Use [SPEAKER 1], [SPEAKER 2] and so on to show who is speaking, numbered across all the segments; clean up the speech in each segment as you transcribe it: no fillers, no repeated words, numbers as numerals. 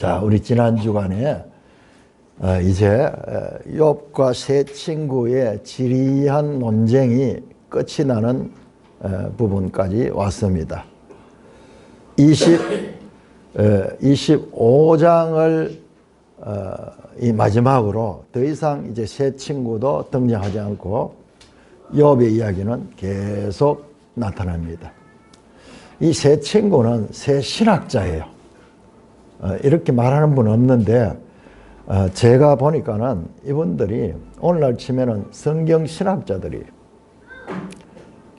[SPEAKER 1] 자, 우리 지난 주간에 이제 욥과 세 친구의 지리한 논쟁이 끝이 나는 부분까지 왔습니다. 25장을 이 마지막으로 더 이상 이제 세 친구도 등장하지 않고 욥의 이야기는 계속 나타납니다. 이 세 친구는 세 신학자예요. 이렇게 말하는 분은 없는데 제가 보니까는 이분들이 오늘날 치면은 성경 신학자들이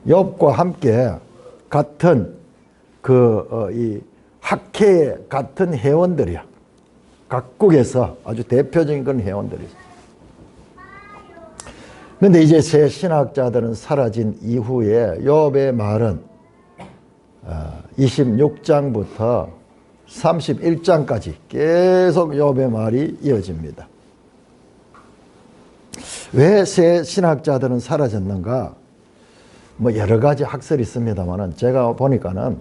[SPEAKER 1] 욥과 함께 같은 이 학회의 같은 회원들이야. 각국에서 아주 대표적인 그런 회원들이 있어요. 그런데 이제 새 신학자들은 사라진 이후에 욥의 말은 26장부터 31장까지 계속 욥의 말이 이어집니다. 왜 새 신학자들은 사라졌는가? 뭐 여러 가지 학설이 있습니다만은 제가 보니까는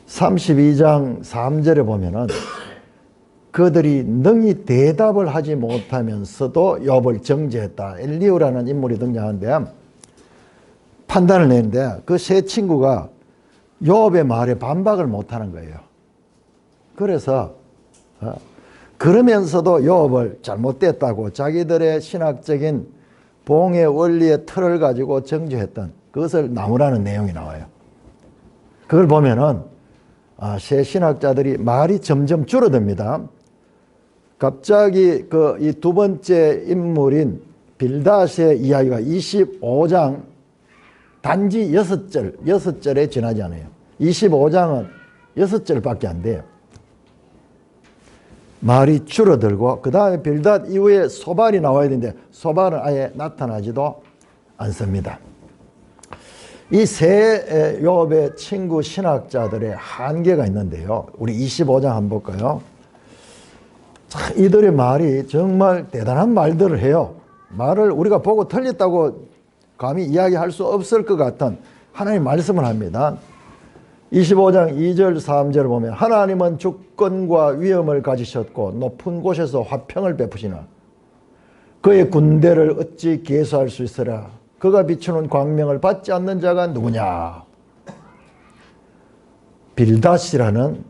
[SPEAKER 1] 32장 3절에 보면은 그들이 능히 대답을 하지 못하면서도 욥을 정죄했다. 엘리후라는 인물이 등장하는데 판단을 내는데 그 세 친구가 욥의 말에 반박을 못하는 거예요. 그래서 그러면서도 욥을 잘못됐다고 자기들의 신학적인 봉의 원리의 틀을 가지고 정죄했던 그것을 나무라는 내용이 나와요. 그걸 보면은 새 신학자들이 말이 점점 줄어듭니다. 갑자기 이 두 번째 인물인 빌닷의 이야기가 25장 단지 6절에 지나지 않아요. 25장은 6절밖에 안 돼요. 말이 줄어들고 그 다음에 빌닷 이후에 소발이 나와야 되는데 소발은 아예 나타나지도 않습니다. 이 세 욥의 친구 신학자들의 한계가 있는데요. 우리 25장 한번 볼까요? 이들의 말이 정말 대단한 말들을 해요. 말을 우리가 보고 틀렸다고 감히 이야기할 수 없을 것 같은 하나님의 말씀을 합니다. 25장 2절 3절을 보면 하나님은 주권과 위엄을 가지셨고 높은 곳에서 화평을 베푸시나 그의 군대를 어찌 계수할 수 있으랴. 그가 비추는 광명을 받지 않는 자가 누구냐. 빌닷이라는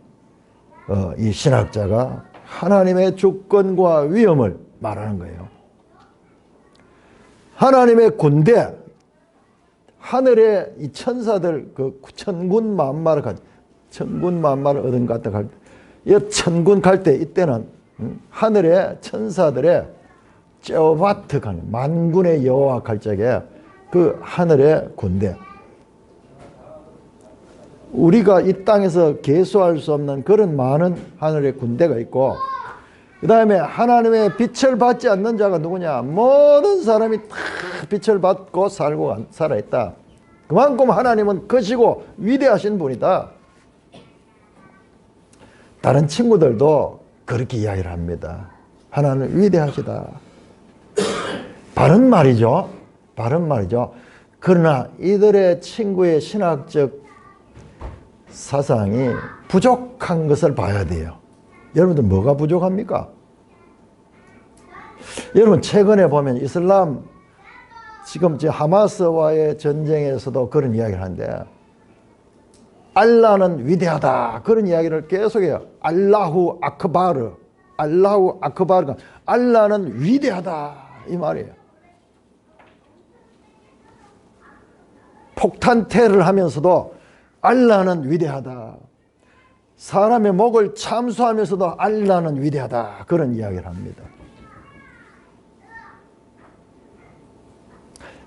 [SPEAKER 1] 이 신학자가 하나님의 주권과 위엄을 말하는 거예요. 하나님의 군대, 하늘의 이 천사들 천군 만마를 얻은 것 같다. 이 천군 갈 때 이때는 하늘의 천사들의 제오바트가 만군의 여호와 갈 적에 그 하늘의 군대, 우리가 이 땅에서 계수할 수 없는 그런 많은 하늘의 군대가 있고 그 다음에 하나님의 빛을 받지 않는 자가 누구냐? 모든 사람이 다 빛을 받고 살아있다. 그만큼 하나님은 크시고 위대하신 분이다. 다른 친구들도 그렇게 이야기를 합니다. 하나님 위대하시다. 바른 말이죠. 바른 말이죠. 그러나 이들의 친구의 신학적 사상이 부족한 것을 봐야 돼요. 여러분들 뭐가 부족합니까? 여러분 최근에 보면 이슬람 지금 하마스와의 전쟁에서도 그런 이야기를 하는데 알라는 위대하다 그런 이야기를 계속해요. 알라후 아크바르, 알라후 아크바르가 알라는 위대하다 이 말이에요. 폭탄테를 하면서도 알라는 위대하다. 사람의 목을 참수하면서도 알라는 위대하다 그런 이야기를 합니다.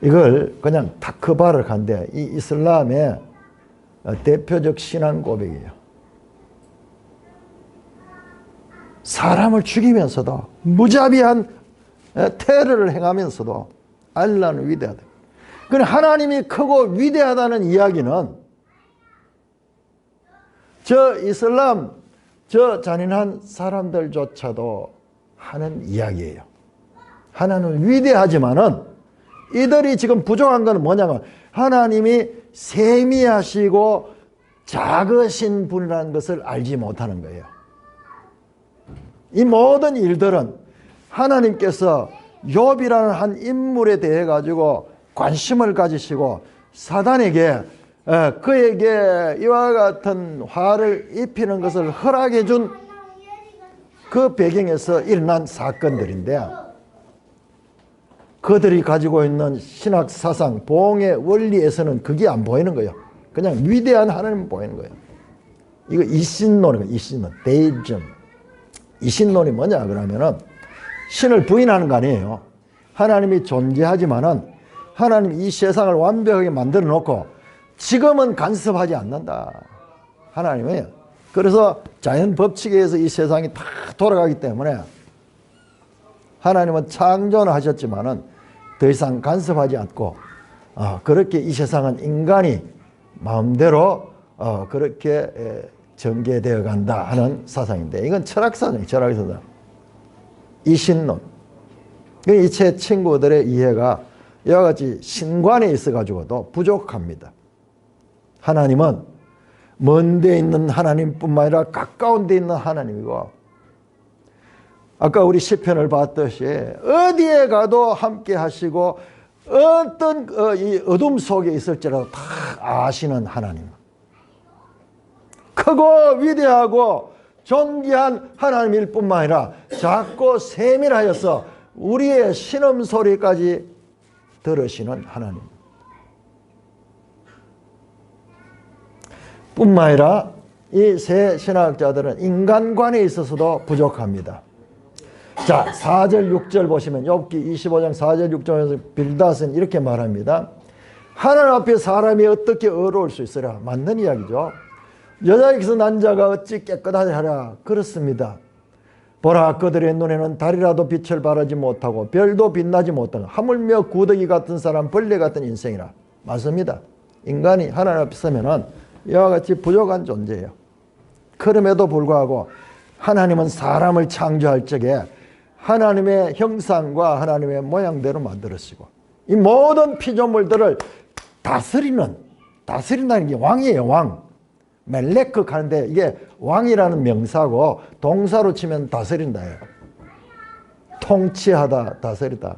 [SPEAKER 1] 이걸 그냥 타크바를 한데 이 이슬람의 대표적 신앙 고백이에요. 사람을 죽이면서도 무자비한 테러를 행하면서도 알라는 위대하다. 그런데 하나님이 크고 위대하다는 이야기는 저 이슬람 저 잔인한 사람들조차도 하는 이야기예요. 하나님은 위대하지만은 이들이 지금 부족한 건 뭐냐면 하나님이 세미하시고 작으신 분이라는 것을 알지 못하는 거예요. 이 모든 일들은 하나님께서 욥이라는 한 인물에 대해 가지고 관심을 가지시고 사단에게 그에게 이와 같은 화를 입히는 것을 허락해 준 그 배경에서 일어난 사건들인데, 그들이 가지고 있는 신학 사상, 보응의 원리에서는 그게 안 보이는 거예요. 그냥 위대한 하나님만 보이는 거예요. 이거 이신론이에요. 이신론, 데이즘. 이신론이 뭐냐 그러면은 신을 부인하는 거 아니에요. 하나님이 존재하지만은 하나님이 이 세상을 완벽하게 만들어 놓고 지금은 간섭하지 않는다. 하나님이. 그래서 자연 법칙에 의해서 이 세상이 다 돌아가기 때문에 하나님은 창조는 하셨지만은 더 이상 간섭하지 않고 그렇게 이 세상은 인간이 마음대로 그렇게 전개되어 간다 하는 사상인데, 이건 철학사상이에요. 철학사상. 이신론. 이 제 친구들의 이해가 이와 같이 신관에 있어 가지고도 부족합니다. 하나님은 먼 데 있는 하나님뿐만 아니라 가까운 데 있는 하나님이고, 아까 우리 시편을 봤듯이 어디에 가도 함께 하시고 어떤 이 어둠 속에 있을지라도 다 아시는 하나님, 크고 위대하고 존귀한 하나님일 뿐만 아니라 작고 세밀하여서 우리의 신음소리까지 들으시는 하나님 뿐만 아니라 이 세 신학자들은 인간관에 있어서도 부족합니다. 자, 4절 6절 보시면 욥기 25장 4절 6절에서 빌닷은 이렇게 말합니다. 하나님 앞에 사람이 어떻게 의로울 수 있으랴. 맞는 이야기죠. 여자에게서 난 자가 어찌 깨끗하게 하랴. 그렇습니다. 보라, 그들의 눈에는 달이라도 빛을 발하지 못하고 별도 빛나지 못하고 하물며 구더기 같은 사람, 벌레 같은 인생이라. 맞습니다. 인간이 하나님 앞에 서면은 이와 같이 부족한 존재예요. 그럼에도 불구하고 하나님은 사람을 창조할 적에 하나님의 형상과 하나님의 모양대로 만들었시고 이 모든 피조물들을 다스린다는 게 왕이에요. 왕. 멜레크 하는데 이게 왕이라는 명사고 동사로 치면 다스린다예요. 통치하다, 다스리다.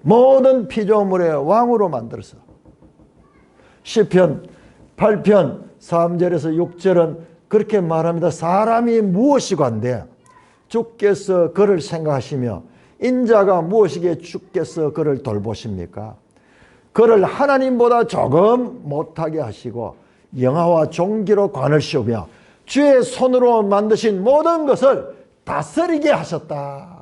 [SPEAKER 1] 모든 피조물의 왕으로 만들었어. 시편 8편 3절에서 6절은 그렇게 말합니다. 사람이 무엇이고 한데 주께서 그를 생각하시며 인자가 무엇이기에 주께서 그를 돌보십니까? 그를 하나님보다 조금 못하게 하시고 영화와 종기로 관을 씌우며 주의 손으로 만드신 모든 것을 다스리게 하셨다.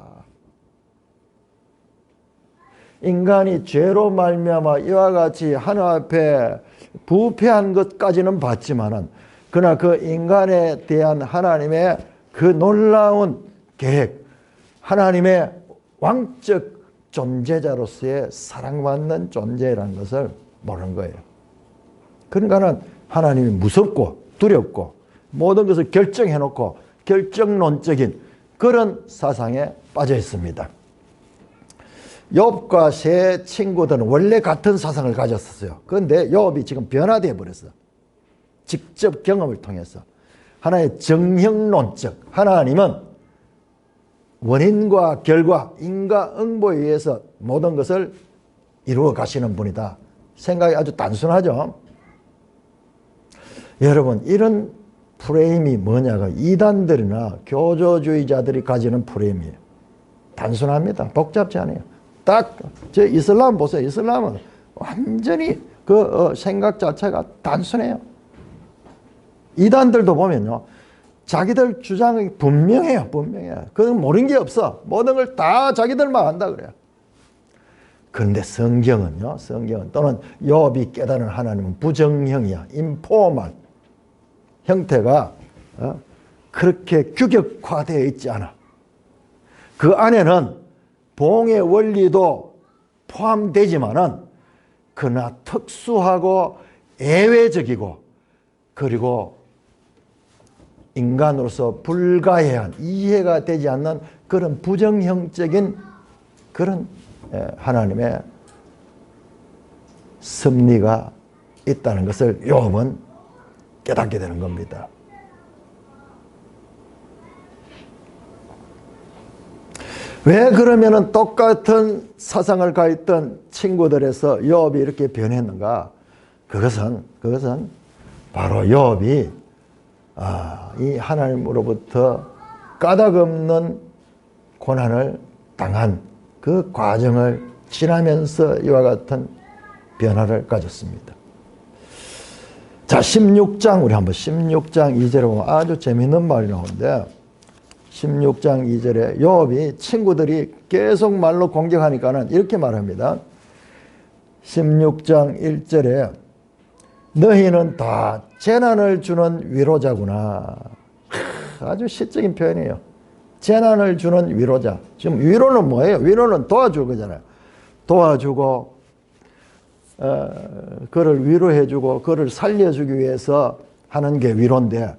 [SPEAKER 1] 인간이 죄로 말미암아 이와 같이 하나님 앞에 부패한 것까지는 봤지만은 그러나 그 인간에 대한 하나님의 그 놀라운 계획, 하나님의 왕적 존재자로서의 사랑받는 존재라는 것을 모르는 거예요. 그러니까는 하나님이 무섭고 두렵고 모든 것을 결정해놓고 결정론적인 그런 사상에 빠져 있습니다. 욥과 세 친구들은 원래 같은 사상을 가졌었어요. 그런데 욥이 지금 변화되어 버렸어. 직접 경험을 통해서 하나의 정형론적, 하나님은 원인과 결과, 인과응보에 의해서 모든 것을 이루어 가시는 분이다. 생각이 아주 단순하죠. 여러분, 이런 프레임이 뭐냐가 이단들이나 교조주의자들이 가지는 프레임이에요. 단순합니다. 복잡지 않아요. 딱 제 이슬람 보세요. 이슬람은 완전히 그 생각 자체가 단순해요. 이단들도 보면요, 자기들 주장이 분명해요. 분명해요. 그건 모르는 게 없어. 모든 걸 다 자기들만 안다 그래요. 그런데 성경은요, 성경은 또는 욥이 깨달은 하나님은 부정형이야. 인포멀. 형태가 그렇게 규격화되어 있지 않아. 그 안에는 보응의 원리도 포함되지만은 그러나 특수하고 예외적이고 그리고 인간으로서 불가해한, 이해가 되지 않는 그런 부정형적인 그런 하나님의 섭리가 있다는 것을 욥은 깨닫게 되는 겁니다. 왜 그러면은 똑같은 사상을 가있던 친구들에서 요업이 이렇게 변했는가? 그것은 바로 요업이 이 하나님으로부터 까닭없는 고난을 당한 그 과정을 지나면서 이와 같은 변화를 가졌습니다. 자, 16장 우리 한번 16장 2절에 보면 아주 재미있는 말이 나오는데 16장 2절에 요업이 친구들이 계속 말로 공격하니까는 이렇게 말합니다. 16장 1절에 너희는 다 재난을 주는 위로자구나. 아주 시적인 표현이에요. 재난을 주는 위로자. 지금 위로는 뭐예요? 위로는 도와줄 거잖아요. 도와주고 그를 위로해주고 그를 살려주기 위해서 하는 게 위로인데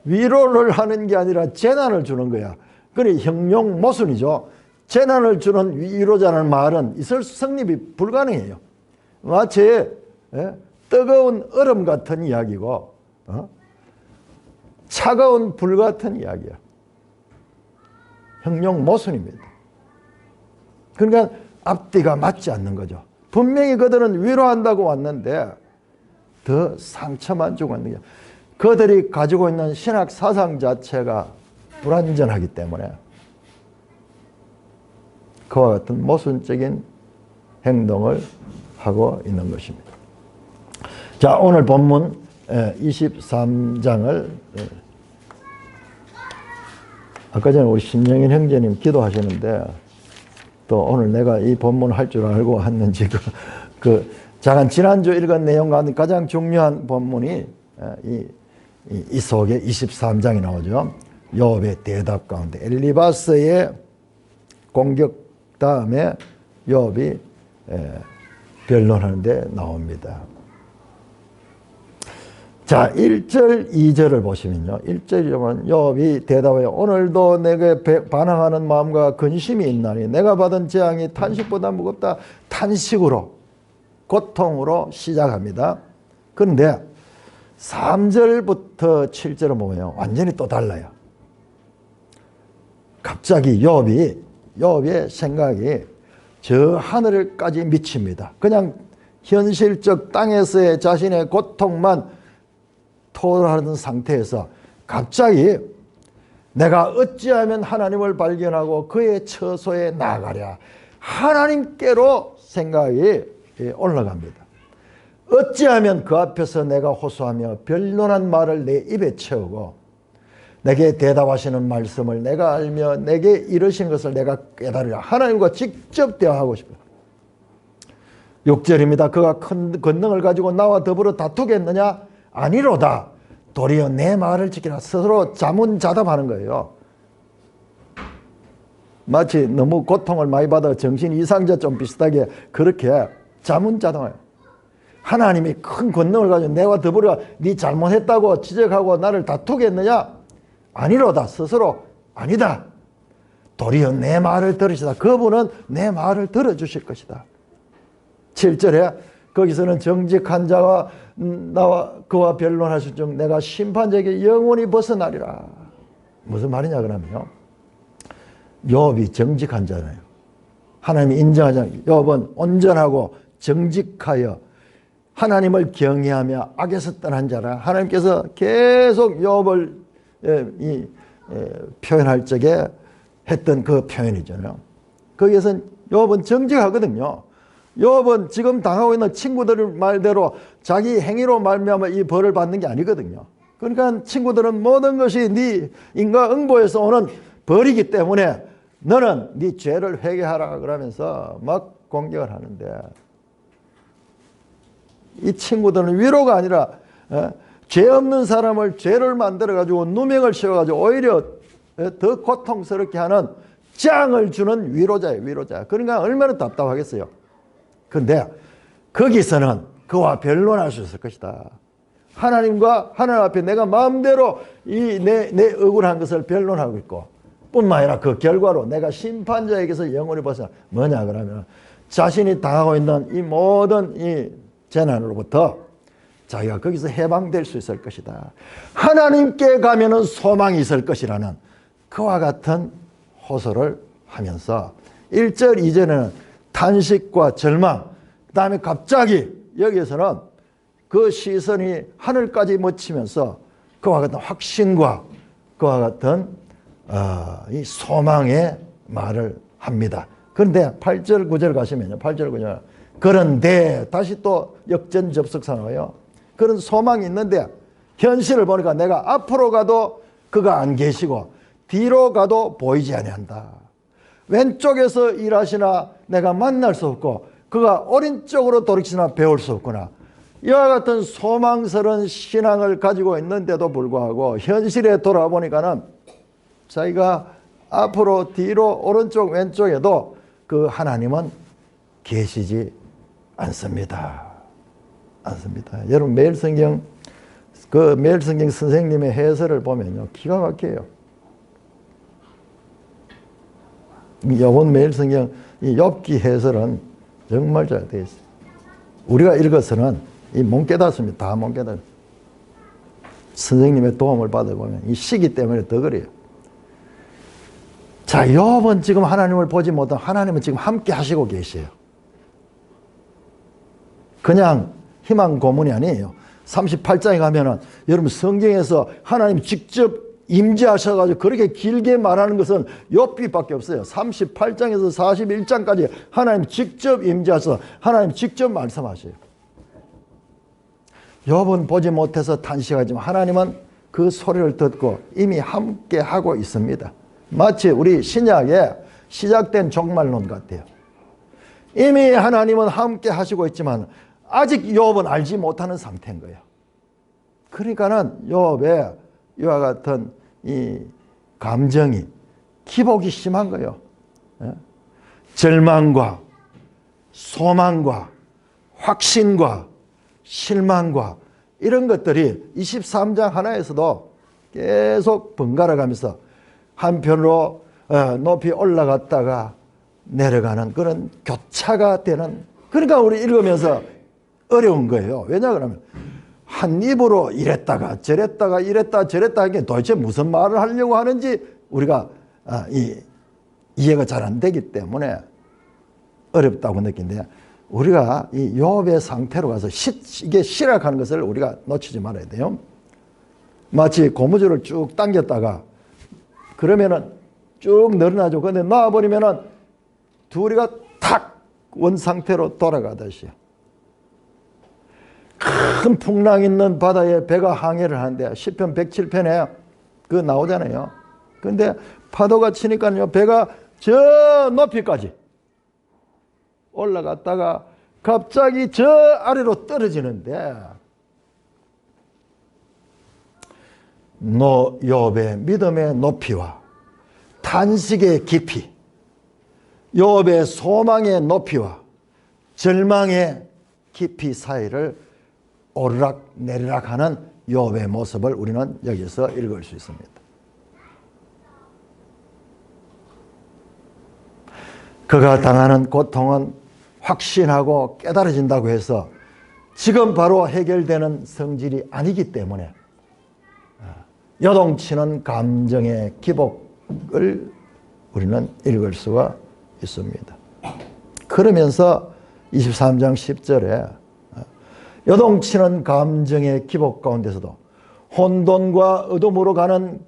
[SPEAKER 1] 위로를 하는 게 아니라 재난을 주는 거야. 그래 형용 모순이죠. 재난을 주는 위로자는 말은 있을 성립이 불가능해요. 마치 뜨거운 얼음 같은 이야기고 차가운 불 같은 이야기야. 형용 모순입니다. 그러니까 앞뒤가 맞지 않는 거죠. 분명히 그들은 위로한다고 왔는데 더 상처만 주고 있는 거야. 그들이 가지고 있는 신학 사상 자체가 불완전하기 때문에 그와 같은 모순적인 행동을 하고 있는 것입니다. 자, 오늘 본문 23장을 아까 전에 우리 신영인 형제님 기도하시는데 또 오늘 내가 이 본문 할 줄 알고 왔는지 잠깐 지난주 읽은 내용 가운데 가장 중요한 본문이 이 속에 23장이 나오죠. 요업의 대답 가운데 엘리바스의 공격 다음에 요업이 변론하는 데 나옵니다. 자, 1절 2절을 보시면요. 1절이 보면 요업이 대답해요. 오늘도 내게 반항하는 마음과 근심이 있나니 내가 받은 재앙이 탄식보다 무겁다. 탄식으로 고통으로 시작합니다. 그런데 3절부터 7절을 보면 완전히 또 달라요. 갑자기 요업의 생각이 저 하늘까지 미칩니다. 그냥 현실적 땅에서의 자신의 고통만 토로하는 상태에서 갑자기 내가 어찌하면 하나님을 발견하고 그의 처소에 나아가랴. 하나님께로 생각이 올라갑니다. 어찌하면 그 앞에서 내가 호소하며 변론한 말을 내 입에 채우고 내게 대답하시는 말씀을 내가 알며 내게 이르신 것을 내가 깨달으랴. 하나님과 직접 대화하고 싶어요. 6절입니다. 그가 큰 권능을 가지고 나와 더불어 다투겠느냐? 아니로다. 도리어 내 말을 지키라. 스스로 자문자답하는 거예요. 마치 너무 고통을 많이 받아 정신 이상자 좀 비슷하게 그렇게 자문자답해요. 하나님이 큰 권능을 가지고 내와 더불어 네 잘못했다고 지적하고 나를 다투겠느냐? 아니로다. 스스로 아니다. 도리어 내 말을 들으시다. 그분은 내 말을 들어주실 것이다. 7절에 거기서는 정직한 자와 나와 그와 변론하실 중 내가 심판자에게 영원히 벗어나리라. 무슨 말이냐 그러면요. 요업이 정직한 자잖아요. 하나님이 인정하잖아요. 요업은 온전하고 정직하여 하나님을 경외하며 악에서 떠난 자라. 하나님께서 계속 요업을 표현할 적에 했던 그 표현이잖아요. 거기에서는 요업은 정직하거든요. 요업은 지금 당하고 있는 친구들 말대로 자기 행위로 말미암아 이 벌을 받는 게 아니거든요. 그러니까 친구들은 모든 것이 네 인과응보에서 오는 벌이기 때문에 너는 네 죄를 회개하라 그러면서 막 공격을 하는데 이 친구들은 위로가 아니라 죄 없는 사람을 죄를 만들어가지고 누명을 씌워가지고 오히려 더 고통스럽게 하는 재앙을 주는 위로자예요. 위로자. 그러니까 얼마나 답답하겠어요. 그런데 거기서는 그와 변론할 수 있을 것이다. 하나님과 하나님 앞에 내가 마음대로 내 억울한 것을 변론하고 있고 뿐만 아니라 그 결과로 내가 심판자에게서 영원히 벗어나 뭐냐 그러면 자신이 당하고 있는 이 모든 이 재난으로부터 자기가 거기서 해방될 수 있을 것이다. 하나님께 가면은 소망이 있을 것이라는 그와 같은 호소를 하면서 1절, 2절에는 탄식과 절망, 그 다음에 갑자기 여기에서는 그 시선이 하늘까지 맺히면서 그와 같은 확신과 그와 같은 이 소망의 말을 합니다. 그런데 8절, 9절 가시면요. 8절, 9절. 그런데 다시 또 역전 접속사 나와요. 그런 소망이 있는데 현실을 보니까 내가 앞으로 가도 그가 안 계시고 뒤로 가도 보이지 아니한다. 왼쪽에서 일하시나 내가 만날 수 없고 그가 오른쪽으로 돌이키시나 배울 수 없구나. 이와 같은 소망스러운 신앙을 가지고 있는데도 불구하고 현실에 돌아보니까는 자기가 앞으로 뒤로 오른쪽 왼쪽에도 그 하나님은 계시지 않습니다. 여러분 매일 성경 선생님의 해설을 보면요 기가 막혀요. 이번 매일 성경 이 욥기 해설은 정말 잘 되어 있어요. 우리가 읽어서는 이 못 깨닫습니다. 다 못 깨닫. 선생님의 도움을 받아보면 이 시기 때문에 더 그래요. 자, 욥은 지금 하나님을 보지 못한 하나님은 지금 함께 하시고 계세요. 그냥 희망 고문이 아니에요. 38장에 가면은 여러분 성경에서 하나님 직접 임재하셔가지고 그렇게 길게 말하는 것은 욥기밖에 없어요. 38장에서 41장까지 하나님 직접 임재하셔서 하나님 직접 말씀하셔요. 욥은 보지 못해서 탄식하지만 하나님은 그 소리를 듣고 이미 함께 하고 있습니다. 마치 우리 신약에 시작된 종말론 같아요. 이미 하나님은 함께 하시고 있지만 아직 욥은 알지 못하는 상태인 거예요. 그러니까는 욥의 이와 같은 이 감정이 기복이 심한 거예요. 절망과 소망과 확신과 실망과 이런 것들이 23장 하나에서도 계속 번갈아 가면서 한편으로 높이 올라갔다가 내려가는 그런 교차가 되는, 그러니까 우리 읽으면서 어려운 거예요. 왜냐 그러면 한 입으로 이랬다가 저랬다가 이랬다 저랬다 하는 게 도대체 무슨 말을 하려고 하는지 우리가 이해가 잘 안 되기 때문에 어렵다고 느낀데, 우리가 이 욥의 상태로 가서 이게 실학하는 것을 우리가 놓치지 말아야 돼요. 마치 고무줄을 쭉 당겼다가 그러면은 쭉 늘어나죠. 근데 놔버리면은 둘이가 탁 원상태로 돌아가듯이요. 큰 풍랑 있는 바다에 배가 항해를 하는데 시편 107편에 그 나오잖아요. 근데 파도가 치니까요 배가 저 높이까지 올라갔다가 갑자기 저 아래로 떨어지는데, 욥의 믿음의 높이와 탄식의 깊이, 욥의 소망의 높이와 절망의 깊이 사이를 오르락 내리락 하는 욥의 모습을 우리는 여기서 읽을 수 있습니다. 그가 당하는 고통은 확신하고 깨달아진다고 해서 지금 바로 해결되는 성질이 아니기 때문에 요동치는 감정의 기복을 우리는 읽을 수가 있습니다. 그러면서 23장 10절에 요동치는 감정의 기복 가운데서도 혼돈과 어둠으로 가는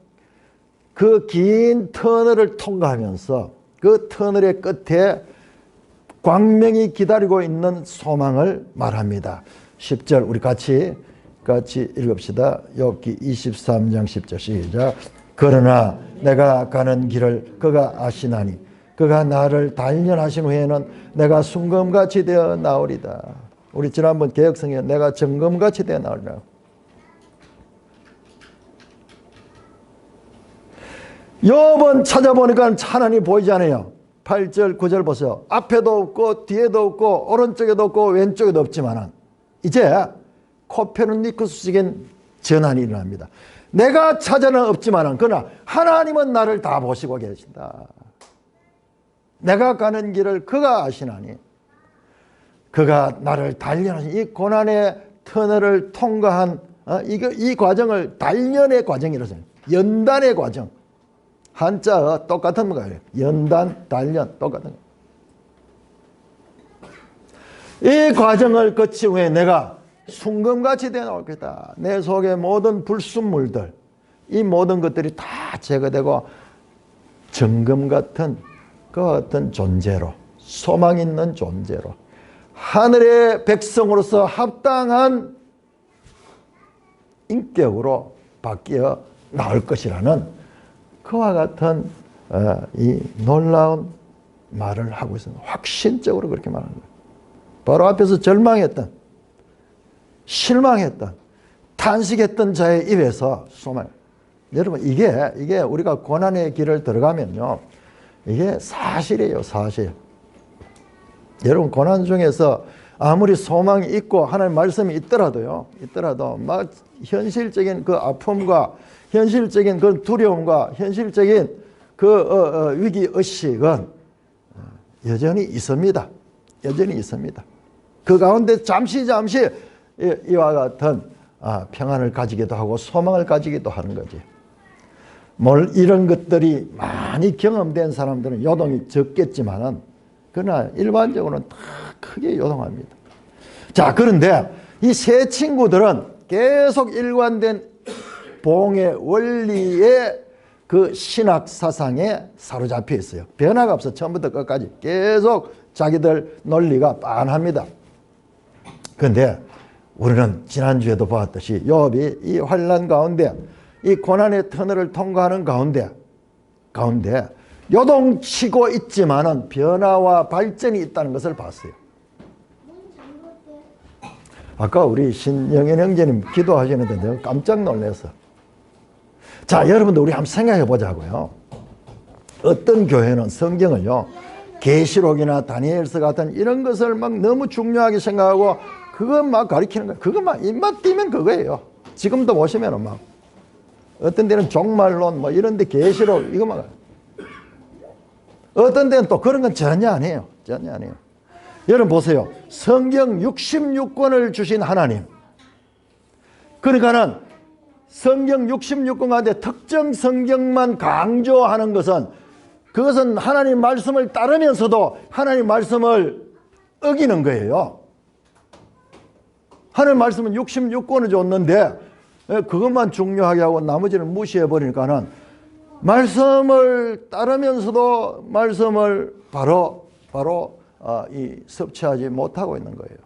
[SPEAKER 1] 그 긴 터널을 통과하면서 그 터널의 끝에 광명이 기다리고 있는 소망을 말합니다. 10절 우리 같이 읽읍시다. 욥기 23장 10절 시작. 그러나 내가 가는 길을 그가 아시나니 그가 나를 단련하신 후에는 내가 순금같이 되어 나오리다. 우리 지난번 개혁성에 내가 정금같이 되어 나오리라. 욥은 찾아보니까 하나님이 보이지 않아요. 8절 9절 보세요. 앞에도 없고 뒤에도 없고 오른쪽에도 없고 왼쪽에도 없지만 이제 코페르니쿠스적인 전환이 일어납니다. 내가 찾아는 없지만 그러나 하나님은 나를 다 보시고 계신다. 내가 가는 길을 그가 아시나니 그가 나를 단련하신 이 고난의 터널을 통과한 이 과정을 단련의 과정이라서 연단의 과정, 한자 똑같은 거예요. 연단, 단련 똑같은 거예요. 이 과정을 거친 후에 내가 순금같이 되어 나올 거다. 내 속의 모든 불순물들, 이 모든 것들이 다 제거되고 정금 같은 그 어떤 존재로, 소망 있는 존재로, 하늘의 백성으로서 합당한 인격으로 바뀌어 나올 것이라는 그와 같은 이 놀라운 말을 하고 있습니다. 확신적으로 그렇게 말하는 거예요. 바로 앞에서 절망했던, 실망했던, 탄식했던 자의 입에서 소망. 여러분, 이게 우리가 고난의 길을 들어가면요, 이게 사실이에요, 사실. 여러분, 고난 중에서 아무리 소망이 있고 하나님 말씀이 있더라도 막 현실적인 그 아픔과 현실적인 그 두려움과 현실적인 그 위기 의식은 여전히 있습니다. 여전히 있습니다. 그 가운데 잠시 이와 같은 평안을 가지기도 하고 소망을 가지기도 하는 거지. 이런 것들이 많이 경험된 사람들은 요동이 적겠지만은 그러나 일반적으로는 다 크게 요동합니다. 자, 그런데 이 세 친구들은 계속 일관된 봉의 원리의 그 신학 사상에 사로잡혀 있어요. 변화가 없어. 처음부터 끝까지 계속 자기들 논리가 빤합니다. 그런데 우리는 지난주에도 보았듯이 욥이 이 환난 가운데 이 고난의 터널을 통과하는 가운데 요동치고 있지만은 변화와 발전이 있다는 것을 봤어요. 아까 우리 신영현 형제님 기도하시는데 내가 깜짝 놀랐어. 자, 여러분들 우리 한번 생각해 보자고요. 어떤 교회는 성경을요, 계시록이나 다니엘서 같은 이런 것을 막 너무 중요하게 생각하고 그것 막 가리키는 거예요. 그것만 입맛 띄면 그거예요. 지금도 보시면은 막 어떤 데는 종말론 뭐 이런 데 계시록 이것만, 어떤 데는 또 그런 건 전혀 아니에요. 전혀 아니에요. 여러분 보세요. 성경 66권을 주신 하나님. 그러니까는 성경 66권 가운데 특정 성경만 강조하는 것은 그것은 하나님 말씀을 따르면서도 하나님 말씀을 어기는 거예요. 하나님 말씀은 66권을 줬는데 그것만 중요하게 하고 나머지는 무시해 버리니까는 말씀을 따르면서도 말씀을 바로 섭취하지 못하고 있는 거예요.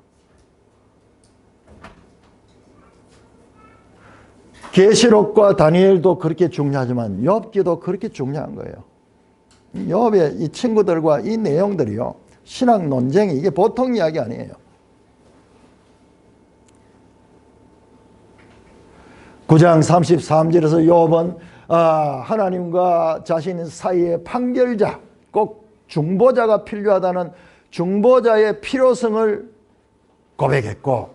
[SPEAKER 1] 계시록과 다니엘도 그렇게 중요하지만 욥기도 그렇게 중요한 거예요. 욥의 이 친구들과 이 내용들이요, 신학 논쟁이 이게 보통 이야기 아니에요. 9장 33절에서 욥은 하나님과 자신 사이의 판결자, 꼭 중보자가 필요하다는 중보자의 필요성을 고백했고,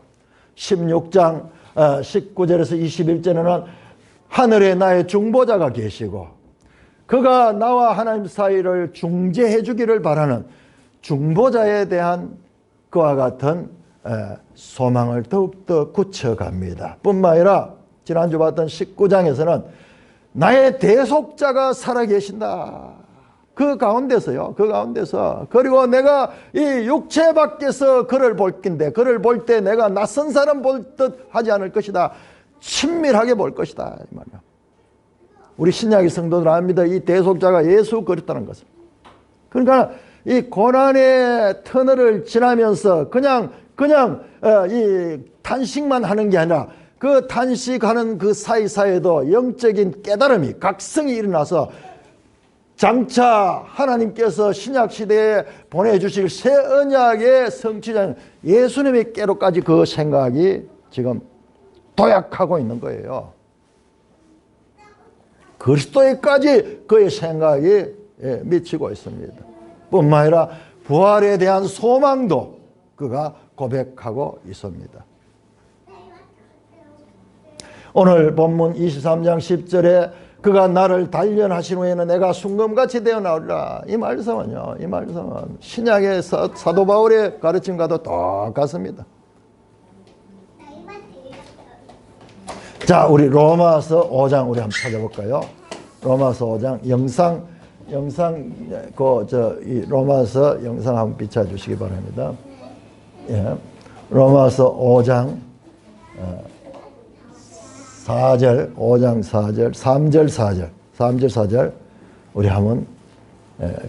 [SPEAKER 1] 16장 19절에서 21절에는 하늘에 나의 중보자가 계시고 그가 나와 하나님 사이를 중재해 주기를 바라는 중보자에 대한 그와 같은 소망을 더욱더 굳혀갑니다. 뿐만 아니라 지난주 봤던 19장에서는 나의 대속자가 살아계신다. 그 가운데서 그리고 내가 이 육체 밖에서 그를 볼 건데 그를 볼 때 내가 낯선 사람 볼 듯 하지 않을 것이다. 친밀하게 볼 것이다. 이 말이야. 우리 신약의 성도들 압니다. 이 대속자가 예수 그리스도라는 것을. 그러니까 이 고난의 터널을 지나면서 그냥 이 탄식만 하는 게 아니라 그 탄식하는 그 사이사이에도 영적인 깨달음이, 각성이 일어나서 장차 하나님께서 신약시대에 보내주실 새 언약의 성취자는 예수님의 깨로까지 그 생각이 지금 도약하고 있는 거예요. 그리스도에까지 그의 생각이 미치고 있습니다. 뿐만 아니라 부활에 대한 소망도 그가 고백하고 있습니다. 오늘 본문 23장 10절에 그가 나를 단련하신 후에는 내가 순금같이 되어 나오리라. 이 말씀은 신약의 사도 바울의 가르침과도 똑같습니다. 자, 우리 로마서 5장 우리 한번 찾아볼까요? 로마서 5장 영상 이 로마서 영상 한번 비춰주시기 바랍니다. 예. 로마서 5장 4절, 5장 4절, 3절 4절 우리 한번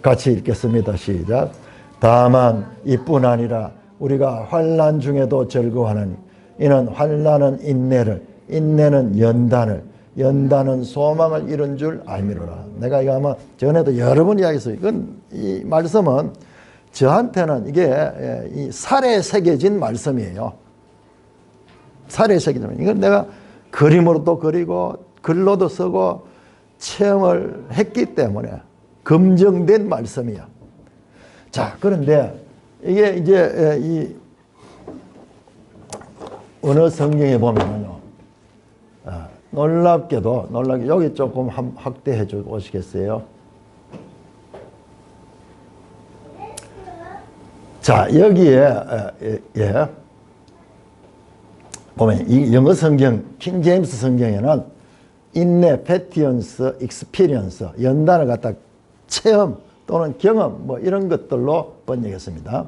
[SPEAKER 1] 같이 읽겠습니다. 시작. 다만 이뿐 아니라 우리가 환난 중에도 즐거워하나니 이는 환난은 인내를, 인내는 연단을, 연단은 소망을 이룬 줄 알미로라. 내가 이거 아마 전에도 여러 번 이야기했어요. 이 말씀은 저한테는 이게 이 살에 새겨진 말씀이에요. 살에 새겨진. 이건 내가 그림으로도 그리고 글로도 쓰고 체험을 했기 때문에 검증된 말씀이야. 자, 그런데 이게 이제 이 어느 성경에 보면은요, 놀랍게 여기 조금 확대해 줘 보시겠어요? 자, 여기에 보면 이 영어 성경 킹 제임스 성경에는 인내, 패티언스, 익스피리언스 연단을 갖다 체험 또는 경험 뭐 이런 것들로 번역했습니다.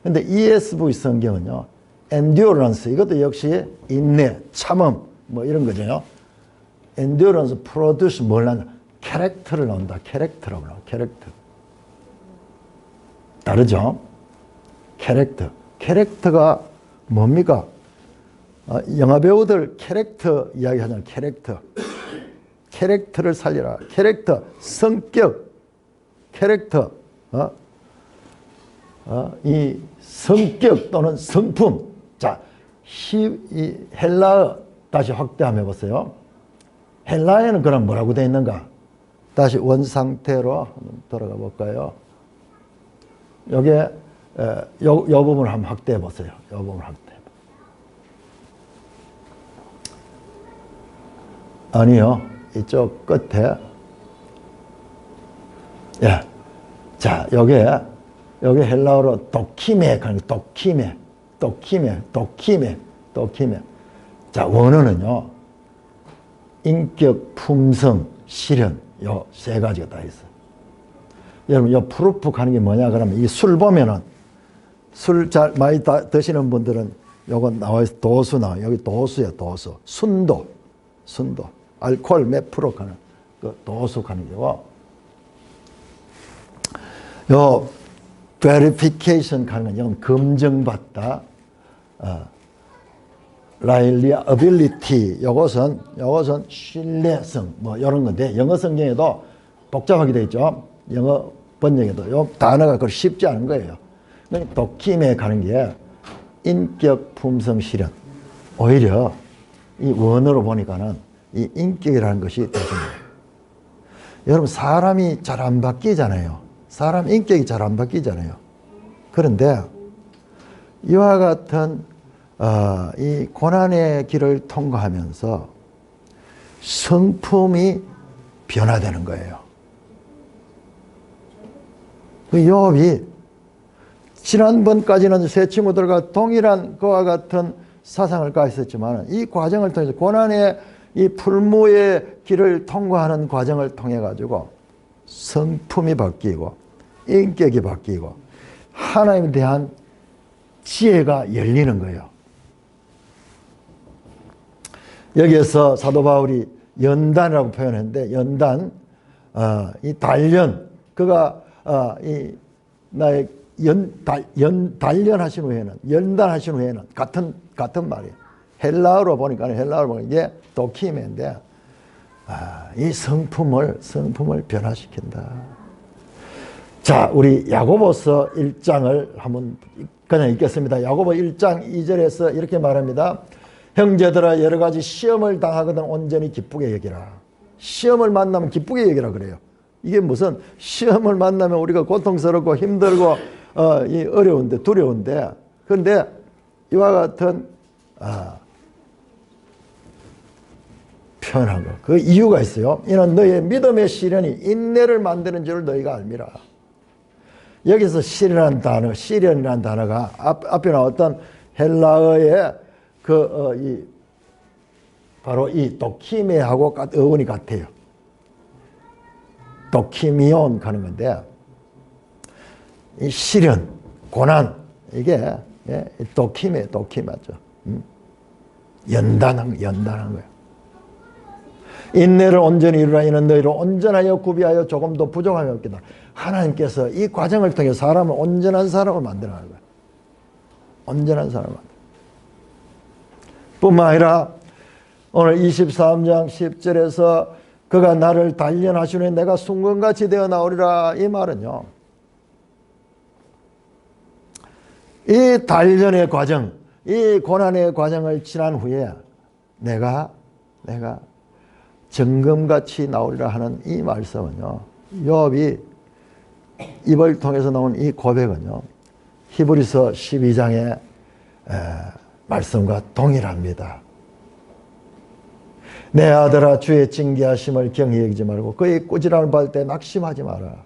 [SPEAKER 1] 근데 ESV 성경은요, endurance 이것도 역시 인내, 참음 뭐 이런 거죠. endurance, produce 뭘 하냐? 캐릭터를 넣는다. 캐릭터라고 나와. 캐릭터. 다르죠? 캐릭터가 뭡니까? 영화 배우들 캐릭터 이야기 하잖아요. 캐릭터를 살리라. 캐릭터, 성격, 캐릭터, 이 성격 또는 성품. 자, 이 헬라어 다시 확대 한번 해보세요. 헬라어에는 그럼 뭐라고 되어 있는가? 다시 원상태로 한번 돌아가 볼까요? 여기에 요 부분을 한번 확대해 보세요. 요 부분을 확대해. 아니요. 이쪽 끝에. 예. 자, 여기 헬라어로 도키메. 자, 원어는요, 인격, 품성, 실현, 요 세 가지가 다 있어요. 여러분, 요 프루프 가는 게 뭐냐? 그러면 이 술 보면은, 술 잘 많이 드시는 분들은 요건 나와있어. 도수 나와요. 여기 도수야, 도수. 순도. 알코올 몇 프로 가는, 그 도수 가는 거고. 요, verification 가는 건 검증받다. reliability, 요것은 신뢰성, 뭐, 요런 건데, 영어 성경에도 복잡하게 되어 있죠. 영어 번역에도. 요 단어가 그렇게 쉽지 않은 거예요. 도킴에 가는 게 인격, 품성, 실현. 오히려 이 원어로 보니까는 이 인격이라는 것이 대중이에요. 여러분, 사람이 잘 안 바뀌잖아요. 사람 인격이 잘 안 바뀌잖아요. 그런데 이와 같은 이 고난의 길을 통과하면서 성품이 변화되는 거예요. 그 욥이 지난번까지는 새 친구들과 동일한 그와 같은 사상을 가졌지만 이 과정을 통해서 고난의 이 풀무의 길을 통과하는 과정을 통해 가지고 성품이 바뀌고 인격이 바뀌고 하나님에 대한 지혜가 열리는 거예요. 여기에서 사도 바울이 연단이라고 표현했는데, 연단, 이 단련, 그가 나의 단련하신 후에는, 연단하신 후에는 같은 말이에요. 헬라어로 보니까 이게 도키메인데, 이 성품을 변화시킨다. 자, 우리 야고보서 1장을 한번 그냥 읽겠습니다. 야고보 1장 2절에서 이렇게 말합니다. 형제들아, 여러 가지 시험을 당하거든 온전히 기쁘게 여기라. 시험을 만나면 기쁘게 여기라 그래요. 이게 무슨 시험을 만나면 우리가 고통스럽고 힘들고 어려운데 두려운데, 그런데 이와 같은 표현한 거, 그 이유가 있어요. 이는 너의 믿음의 시련이 인내를 만드는 줄 너희가 알미라. 여기서 시련이라는 단어가 앞에 나왔던 헬라어의 바로 이 도키메하고 어원이 같아요. 도키미온 하는 건데, 이 시련, 고난, 이게 도키메, 도키 맞죠? 연단한 거예요. 인내를 온전히 이루라. 이는 너희를 온전하여 구비하여 조금도 부족함이 없겠다. 하나님께서 이 과정을 통해 사람을 온전한 사람을 만들어가는 거예요. 온전한 사람을 만들어. 뿐만 아니라 오늘 23장 10절에서 그가 나를 단련하시니 내가 순금같이 되어 나오리라. 이 말은요, 이 단련의 과정, 이 고난의 과정을 지난 후에 내가 정금같이 나오리라 하는 이 말씀은요, 요압이 입을 통해서 나온 이 고백은요, 히브리서 12장의 말씀과 동일합니다. 내 아들아, 주의 징계하심을 경히 여기지 말고 그의 꾸지람을 받을 때 낙심하지 마라.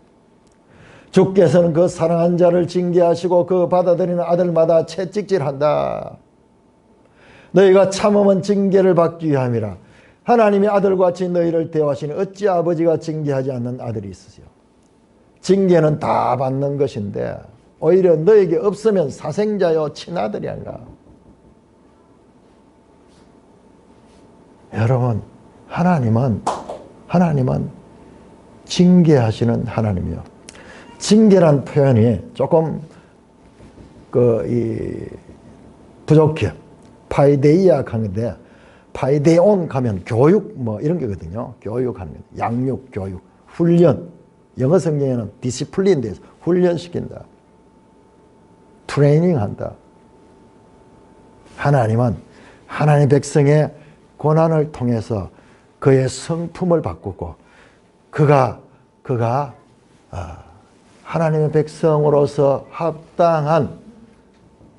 [SPEAKER 1] 주께서는 그 사랑한 자를 징계하시고 그 받아들이는 아들마다 채찍질한다. 너희가 참으면 징계를 받기 위함이라. 하나님이 아들과 같이 너희를 대하시니 어찌 아버지가 징계하지 않는 아들이 있으세요. 징계는 다 받는 것인데 오히려 너에게 없으면 사생자요 친아들이 아니라. 여러분, 하나님은 징계하시는 하나님이요. 징계란 표현이 조금 부족해요. 파이데이아 하는데, 파이데온 가면 교육 뭐 이런 거거든요. 교육하는 거, 양육, 교육, 훈련. 영어 성경에는 디시플린 돼서 훈련시킨다. 트레이닝한다. 하나님은 하나님의 백성의 고난을 통해서 그의 성품을 바꾸고 그가 하나님의 백성으로서 합당한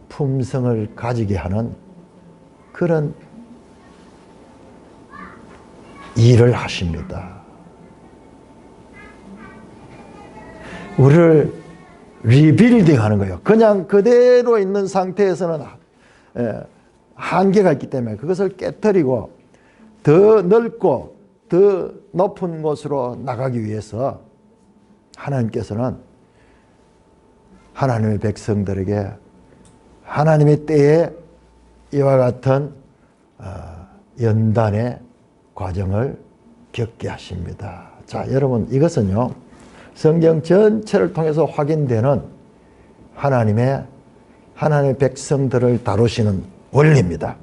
[SPEAKER 1] 품성을 가지게 하는 그런 일을 하십니다. 우리를 리빌딩 하는 거예요. 그냥 그대로 있는 상태에서는 한계가 있기 때문에 그것을 깨트리고 더 넓고 더 높은 곳으로 나가기 위해서 하나님께서는 하나님의 백성들에게 하나님의 때에 이와 같은 연단의 과정을 겪게 하십니다. 자, 여러분, 이것은요, 성경 전체를 통해서 확인되는 하나님의 백성들을 다루시는 원리입니다.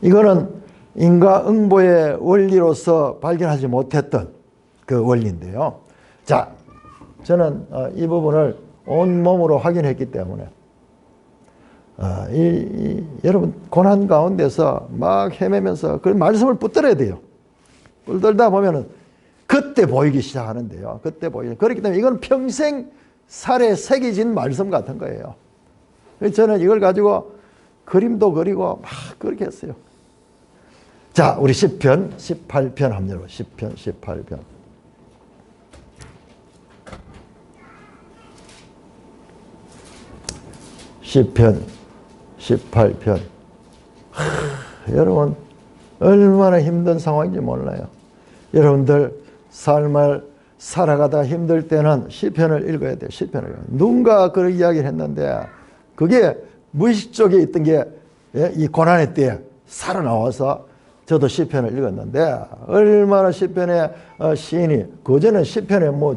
[SPEAKER 1] 이거는 인과응보의 원리로서 발견하지 못했던 그 원리인데요. 자, 저는 이 부분을 온몸으로 확인했기 때문에 여러분, 고난 가운데서 막 헤매면서 그 말씀을 붙들어야 돼요. 붙들다 보면은 그때 보이기 시작하는데요. 그렇기 때문에 이건 평생 살에 새겨진 말씀 같은 거예요. 그래서 저는 이걸 가지고 그림도 그리고 막 그렇게 했어요. 자, 우리 시편 18편 합니다. 시편 18편. 시편 18편. 여러분, 얼마나 힘든 상황인지 몰라요. 여러분들 삶을 살아가다 힘들 때는 시편을 읽어야 돼요. 시편을. 누군가 그런 이야기를 했는데 그게 무의식 속에 있던 게 이 고난의 때에 살아나와서 저도 시편을 읽었는데 얼마나 시편의 시인이 그전에 시편에 뭐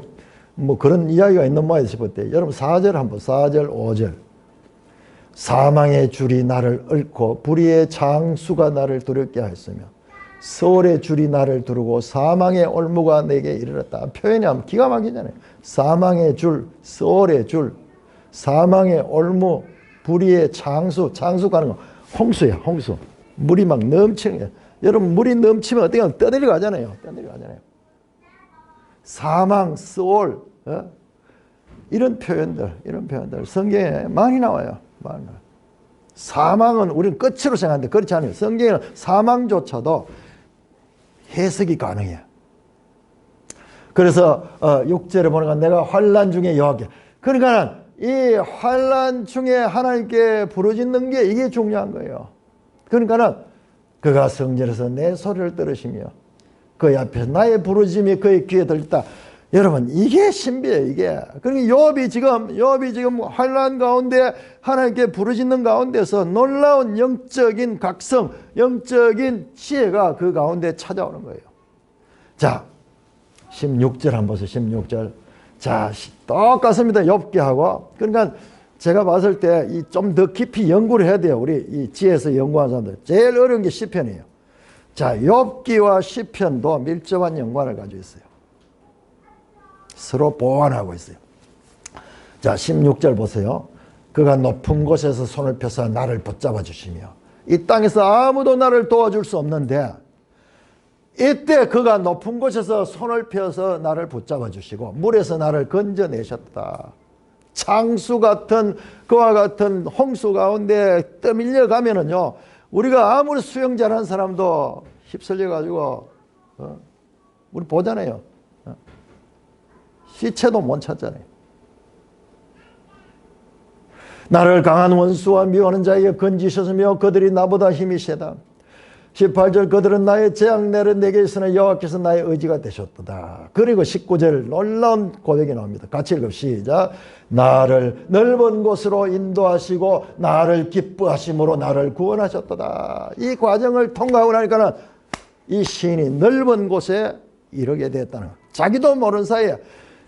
[SPEAKER 1] 그런 이야기가 있는 모양이 싶을 때 여러분 4절 한번 4절 5절 사망의 줄이 나를 얽고 불의의 장수가 나를 두렵게 하였으며 소울의 줄이 나를 두르고 사망의 올무가 내게 이르렀다. 표현이 하면 기가 막히잖아요. 사망의 줄, 소울의 줄, 사망의 올무, 불의의 장수 가는 거 홍수야, 홍수. 물이 막 넘치는 거예요. 여러분, 물이 넘치면 어떻게 하면 떠내려 가잖아요. 사망, 소울, 이런 표현들 성경에 많이 나와요. 사망은 우리는 끝으로 생각하는데 그렇지 않아요. 성경에는 사망조차도 해석이 가능해요. 그래서 6절에 보니까 내가 환난 중에 여호와께, 그러니까 이 환난 중에 하나님께 부르짖는 게 이게 중요한 거예요. 그러니까 그가 성전에서 내 소리를 들으시며 그의 앞에서 나의 부르짖음이 그의 귀에 들렸다. 여러분, 이게 신비예요, 이게. 그러니까 욥이 지금 환난 가운데 하나님께 부르짖는 가운데서 놀라운 영적인 각성, 영적인 지혜가 그 가운데 찾아오는 거예요. 자, 16절 한번 보세요. 16절. 자, 똑같습니다. 욥기하고. 그러니까 제가 봤을 때 좀 더 깊이 연구를 해야 돼요. 우리 이 지혜에서 연구하는 사람들. 제일 어려운 게 시편이에요. 자, 욥기와 시편도 밀접한 연관을 가지고 있어요. 서로 보완하고 있어요. 자, 16절 보세요. 그가 높은 곳에서 손을 펴서 나를 붙잡아 주시며 이 땅에서 아무도 나를 도와줄 수 없는데 이때 그가 높은 곳에서 손을 펴서 나를 붙잡아 주시고 물에서 나를 건져내셨다. 창수 같은 그와 같은 홍수 가운데 떠밀려 가면은요, 우리가 아무리 수영 잘하는 사람도 휩쓸려 가지고 우리 보잖아요. 시체도 못 찾잖아요. 나를 강한 원수와 미워하는 자에게 건지셨으며 그들이 나보다 힘이 세다. 18절 그들은 나의 재앙내를 내게 있으나 여호와께서 나의 의지가 되셨도다. 그리고 19절 놀라운 고백이 나옵니다. 같이 읽읍 시작. 나를 넓은 곳으로 인도하시고 나를 기뻐하심으로 나를 구원하셨도다. 이 과정을 통과하고 나니까는 이 시인이 넓은 곳에 이르게 됐다는 거예요. 자기도 모르는 사이에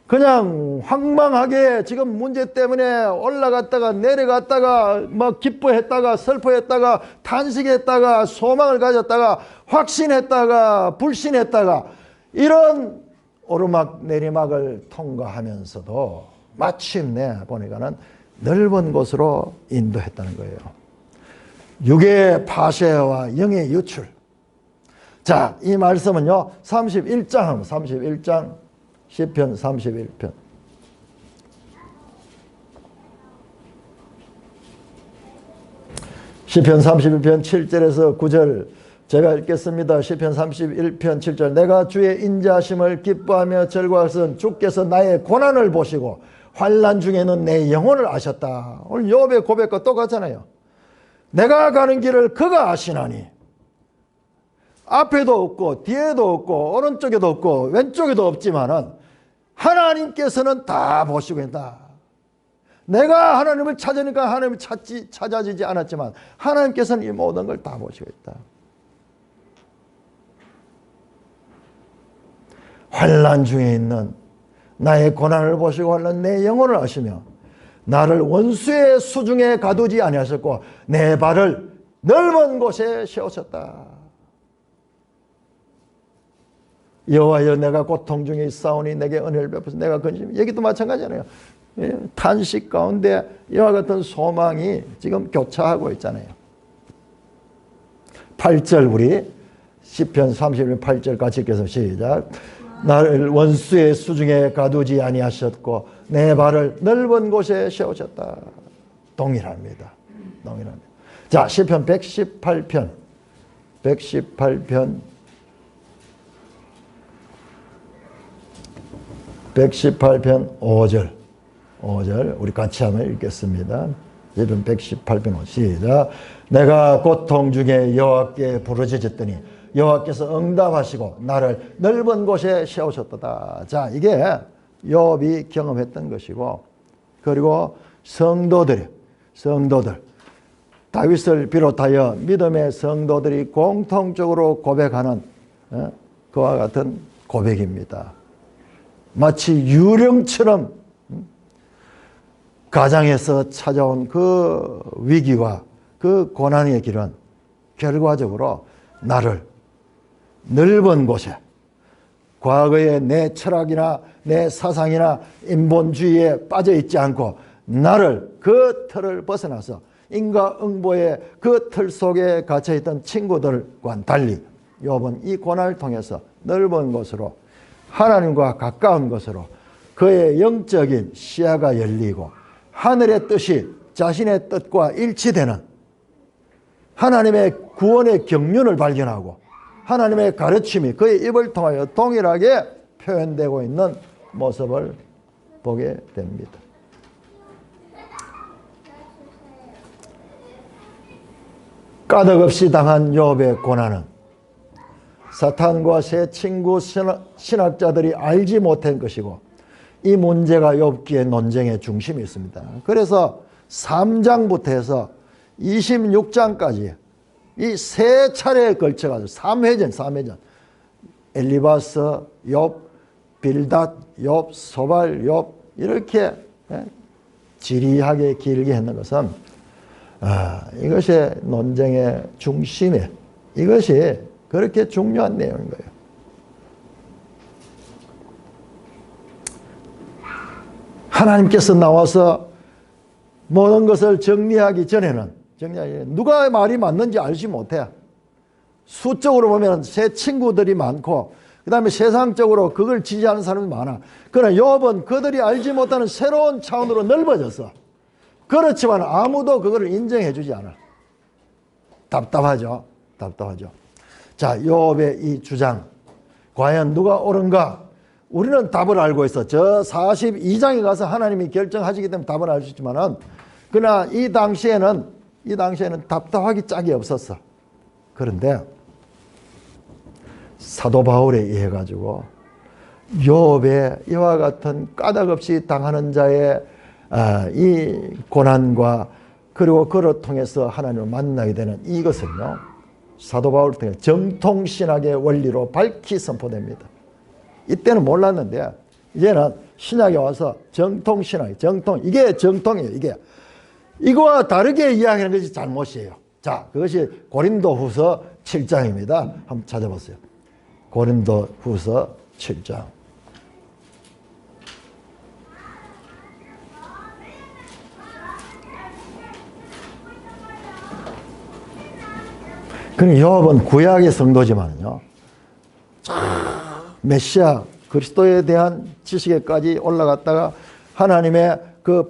[SPEAKER 1] 그냥 황망하게 지금 문제 때문에 올라갔다가 내려갔다가 막 기뻐했다가 슬퍼했다가 탄식했다가 소망을 가졌다가 확신했다가 불신했다가 이런 오르막 내리막을 통과하면서도 마침내 보니까는 넓은 곳으로 인도했다는 거예요. 육의 파쇄와 영의 유출. 자, 이 말씀은요 31장 시편 31편. 시편 31편 7절에서 9절 제가 읽겠습니다. 시편 31편 7절. 내가 주의 인자하심을 기뻐하며 즐거워하선 주께서 나의 고난을 보시고 환난 중에는 내 영혼을 아셨다. 오늘 욥의 고백과 똑같잖아요. 내가 가는 길을 그가 아시나니 앞에도 없고 뒤에도 없고 오른쪽에도 없고 왼쪽에도 없지만은 하나님께서는 다 보시고 있다. 내가 하나님을 찾으니까 하나님이 찾아지지 않았지만 하나님께서는 이 모든 걸 다 보시고 있다. 환난 중에 있는 나의 고난을 보시고 환난 내 영혼을 아시며 나를 원수의 수중에 가두지 아니하셨고 내 발을 넓은 곳에 세우셨다. 여호와여 내가 고통 중에 있사오니 내게 은혜를 베푸소서. 내가 건지면 여기도 마찬가지잖아요. 탄식 가운데 이와 같은 소망이 지금 교차하고 있잖아요. 8절 우리 시편 31편 8절 같이 읽겠습니다. 시작. 나를 원수의 수중에 가두지 아니하셨고 내 발을 넓은 곳에 세우셨다. 동일합니다. 동일합니다. 자, 시편 118편 5절 우리 같이 한번 읽겠습니다. 시편 118편 5 시작. 내가 고통 중에 여호와께 부르짖었더니 여호와께서 응답하시고 나를 넓은 곳에 세우셨도다. 자, 이게 욥이 경험했던 것이고 그리고 성도들 다윗을 비롯하여 믿음의 성도들이 공통적으로 고백하는 그와 같은 고백입니다. 마치 유령처럼 가장에서 찾아온 그 위기와 그 고난의 길은 결과적으로 나를 넓은 곳에 과거의 내 철학이나 내 사상이나 인본주의에 빠져 있지 않고 나를 그 틀을 벗어나서 인과응보의 그 틀 속에 갇혀있던 친구들과는 달리 욥은 이 고난을 통해서 넓은 곳으로 하나님과 가까운 것으로 그의 영적인 시야가 열리고 하늘의 뜻이 자신의 뜻과 일치되는 하나님의 구원의 경륜을 발견하고 하나님의 가르침이 그의 입을 통하여 동일하게 표현되고 있는 모습을 보게 됩니다. 까닭없이 당한 욥의 고난은 사탄과 새 친구 신학자들이 알지 못한 것이고, 이 문제가 욥기의 논쟁의 중심이 있습니다. 그래서 3장부터 해서 26장까지 이 세 차례에 걸쳐가지고 3회전 엘리바스, 욥, 빌닷, 욥, 소발, 욥 이렇게 지리하게 길게 했는 것은 이것이 논쟁의 중심에, 이것이 그렇게 중요한 내용인 거예요. 하나님께서 나와서 모든 것을 정리하기 전에는 누가 말이 맞는지 알지 못해. 수적으로 보면 새 친구들이 많고 그 다음에 세상적으로 그걸 지지하는 사람이 많아. 그러나 욥은 그들이 알지 못하는 새로운 차원으로 넓어졌어. 그렇지만 아무도 그걸 인정해 주지 않아. 답답하죠. 자, 욥의 이 주장 과연 누가 옳은가? 우리는 답을 알고 있어. 저 42장에 가서 하나님이 결정하시기 때문에 답을 알 수 있지만은, 그러나 이 당시에는 답답하기 짝이 없었어. 그런데 사도 바울에 의해 가지고 욥의 이와 같은 까닭없이 당하는 자의 이 고난과 그리고 그를 통해서 하나님을 만나게 되는 이것은요, 사도 바울을 통해 정통신학의 원리로 밝히 선포됩니다. 이때는 몰랐는데 이제는 신약에 와서 정통신학, 이게 정통이에요. 이거와 다르게 이야기하는 것이 잘못이에요. 자, 그것이 고린도후서 7장입니다. 한번 찾아보세요. 고린도후서 7장. 그럼 욥은 구약의 성도지만요, 메시아 그리스도에 대한 지식에까지 올라갔다가 하나님의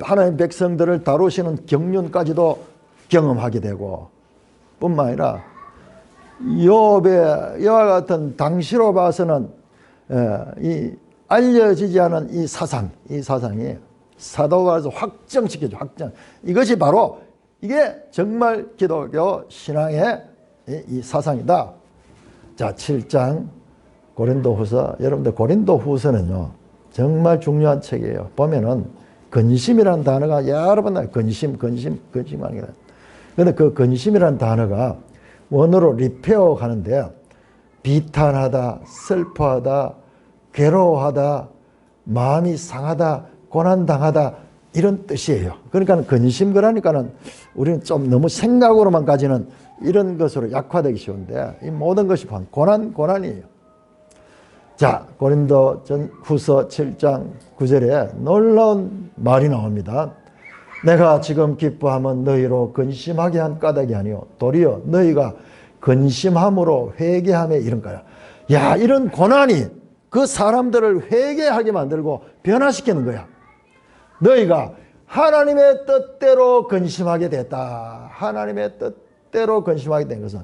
[SPEAKER 1] 하나님 백성들을 다루시는 경륜까지도 경험하게 되고, 뿐만 아니라 욥의 이와 같은 당시로 봐서는 이 알려지지 않은 이 사상이 사도가서 확정시켜줘. 이것이 바로 이게 정말 기독교 신앙의 이 사상이다. 자, 7장 고린도후서. 여러분들 고린도후서는요 정말 중요한 책이에요. 보면은 근심이라는 단어가 여러 번 나와요. 근심 하는 게. 그런데 그 근심이라는 단어가 원어로 리페어 하는데 비탄하다, 슬퍼하다, 괴로워하다, 마음이 상하다, 고난당하다 이런 뜻이에요. 그러니까 근심 그러니까는 우리는 좀 너무 생각으로만 가지는 이런 것으로 약화되기 쉬운데, 이 모든 것이 고난이에요. 자, 고린도 후서 7장 9절에 놀라운 말이 나옵니다. 내가 지금 기뻐하면 너희로 근심하게 한 까닭이 아니요 도리어 너희가 근심함으로 회개함에 이른 거야. 야, 이런 고난이 그 사람들을 회개하게 만들고 변화시키는 거야. 너희가 하나님의 뜻대로 근심하게 됐다. 하나님의 뜻대로 근심하게 된 것은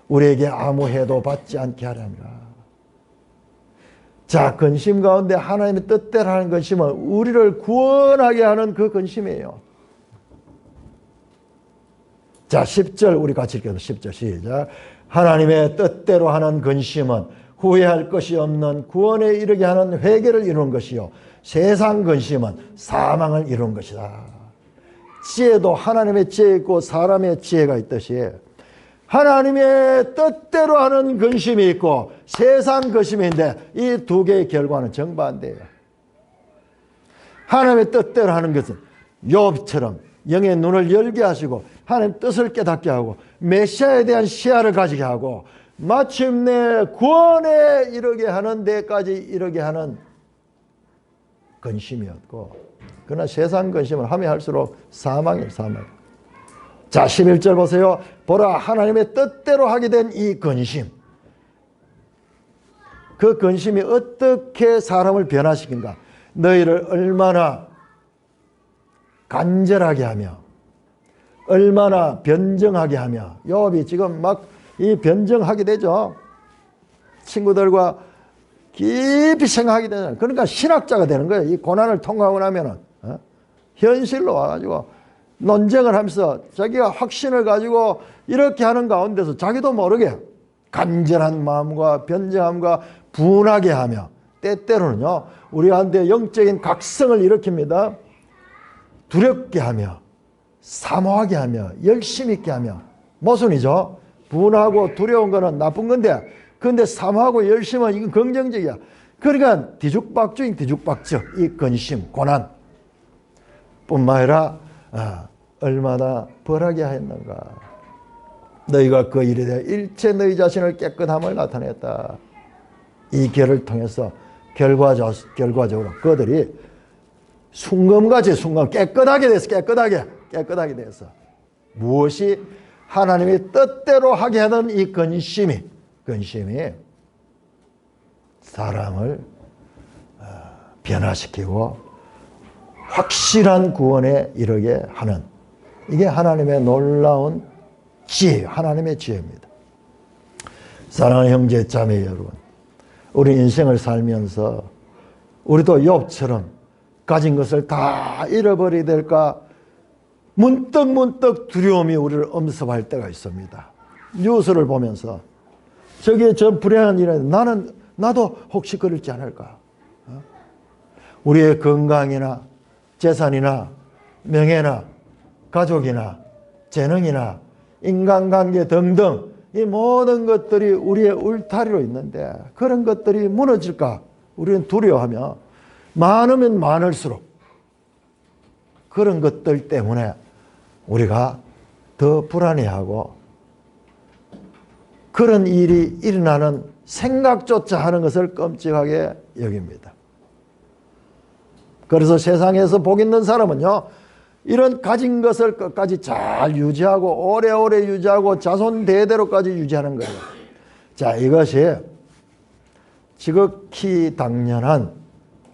[SPEAKER 1] 우리에게 아무 해도 받지 않게 하렵니다. 자, 근심 가운데 하나님의 뜻대로 하는 근심은 우리를 구원하게 하는 그 근심이에요. 자, 10절 우리 같이 읽겠습니다. 10절 시작. 하나님의 뜻대로 하는 근심은 후회할 것이 없는 구원에 이르게 하는 회개를 이루는 것이요 세상 근심은 사망을 이루는 것이다. 지혜도 하나님의 지혜 있고 사람의 지혜가 있듯이 하나님의 뜻대로 하는 근심이 있고 세상 근심인데 이 두 개의 결과는 정반대예요. 하나님의 뜻대로 하는 것은 욥처럼 영의 눈을 열게 하시고 하나님 뜻을 깨닫게 하고 메시아에 대한 시야를 가지게 하고 마침내 구원에 이르게 하는 데까지 이르게 하는 근심이었고, 그러나 세상 근심은 하면 할수록 사망이에요. 자, 11절 보세요. 보라, 하나님의 뜻대로 하게 된 이 근심, 그 근심이 어떻게 사람을 변화시킨가. 너희를 얼마나 간절하게 하며 얼마나 변정하게 하며. 욥이 지금 막 이 변정하게 되죠. 친구들과 깊이 생각하게 되잖아요. 그러니까 신학자가 되는 거예요. 이 고난을 통과하고 나면은 현실로 와가지고 논쟁을 하면서 자기가 확신을 가지고 이렇게 하는 가운데서 자기도 모르게 간절한 마음과 변정함과 분하게 하며, 때때로는요 우리한테 영적인 각성을 일으킵니다. 두렵게 하며 사모하게 하며 열심 있게 하며. 모순이죠. 분하고 두려운 거는 나쁜 건데, 그런데 사모하고 열심은 이건 긍정적이야. 그러니까 뒤죽박죽인 뒤죽박죽, 이 근심, 고난 뿐만 아니라 얼마나 벌하게 하였는가. 너희가 그 일에 대해 일체 너희 자신을 깨끗함을 나타냈다. 이 결을 통해서 결과적으로 그들이 순금같이 깨끗하게 됐어. 깨끗하게 됐어. 무엇이 하나님의 뜻대로 하게 하던 이 근심이 사람을 변화시키고 확실한 구원에 이르게 하는, 이게 하나님의 놀라운 지혜, 하나님의 지혜입니다. 사랑하는 형제 자매 여러분, 우리 인생을 살면서 우리도 욥처럼 가진 것을 다 잃어버리게 될까 문득 두려움이 우리를 엄습할 때가 있습니다. 뉴스를 보면서 저게 저 불행한 일에 나도 혹시 그럴지 않을까. 우리의 건강이나 재산이나 명예나 가족이나 재능이나 인간관계 등등 이 모든 것들이 우리의 울타리로 있는데 그런 것들이 무너질까 우리는 두려워하며 많으면 많을수록 그런 것들 때문에 우리가 더 불안해하고 그런 일이 일어나는 생각조차 하는 것을 끔찍하게 여깁니다. 그래서 세상에서 복 있는 사람은요, 이런 가진 것을 끝까지 잘 유지하고 오래오래 유지하고 자손 대대로까지 유지하는 거예요. 자, 이것이 지극히 당연한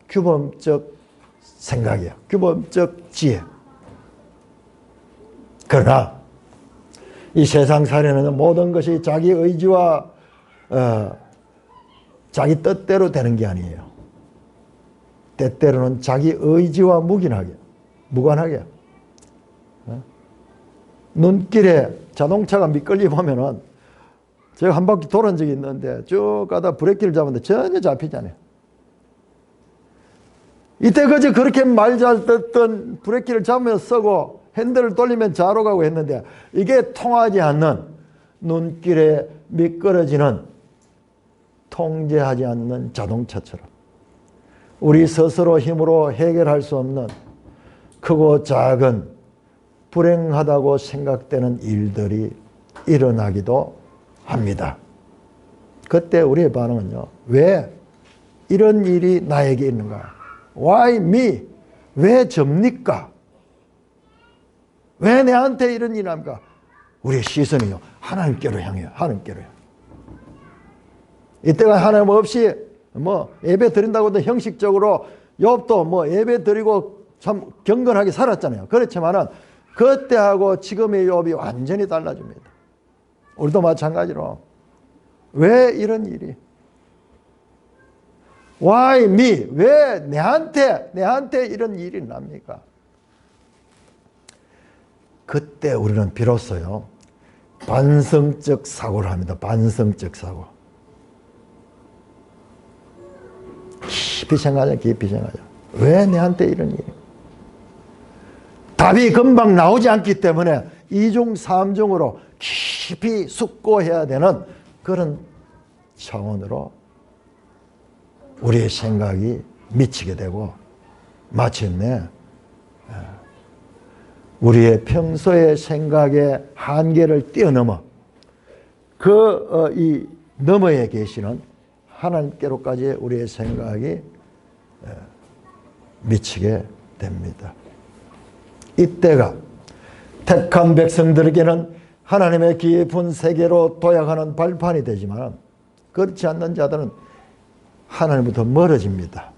[SPEAKER 1] 규범적 생각이에요. 규범적 지혜. 그러나 이 세상 살이는 모든 것이 자기 의지와 자기 뜻대로 되는 게 아니에요. 때때로는 자기 의지와 무관하게. 눈길에 자동차가 미끌리 보면은 제가 한 바퀴 돌은 적이 있는데 쭉 가다 브레이크를 잡았는데 전혀 잡히잖아요. 이때 그저 그렇게 말 잘 듣던 브레이크를 잡으면 쓰고 핸들을 돌리면 좌로 가고 했는데 이게 통하지 않는 눈길에 미끄러지는 통제하지 않는 자동차처럼 우리 스스로 힘으로 해결할 수 없는 크고 작은 불행하다고 생각되는 일들이 일어나기도 합니다. 그때 우리의 반응은요. 왜 이런 일이 나에게 있는가? Why me? 왜 접니까? 왜 내한테 이런 일이 납니까? 우리의 시선이요. 하나님께로 향해요. 하나님께로요. 이때가 하나님 없이 예배 드린다고 해도 형식적으로 욥도 예배 드리고 참 경건하게 살았잖아요. 그렇지만은 그때하고 지금의 욥이 완전히 달라집니다. 우리도 마찬가지로 왜 이런 일이? Why me? 왜 내한테 이런 일이 납니까? 그때 우리는 비로소요 반성적 사고를 합니다. 반성적 사고. 깊이 생각하자. 왜 내한테 이런 일이? 답이 금방 나오지 않기 때문에 이중 삼중으로 깊이 숙고해야 되는 그런 차원으로 우리의 생각이 미치게 되고 마침내 우리의 평소의 생각의 한계를 뛰어넘어 이 너머에 계시는 하나님께로까지 우리의 생각이 미치게 됩니다. 이때가 택한 백성들에게는 하나님의 깊은 세계로 도약하는 발판이 되지만 그렇지 않는 자들은 하나님부터 멀어집니다.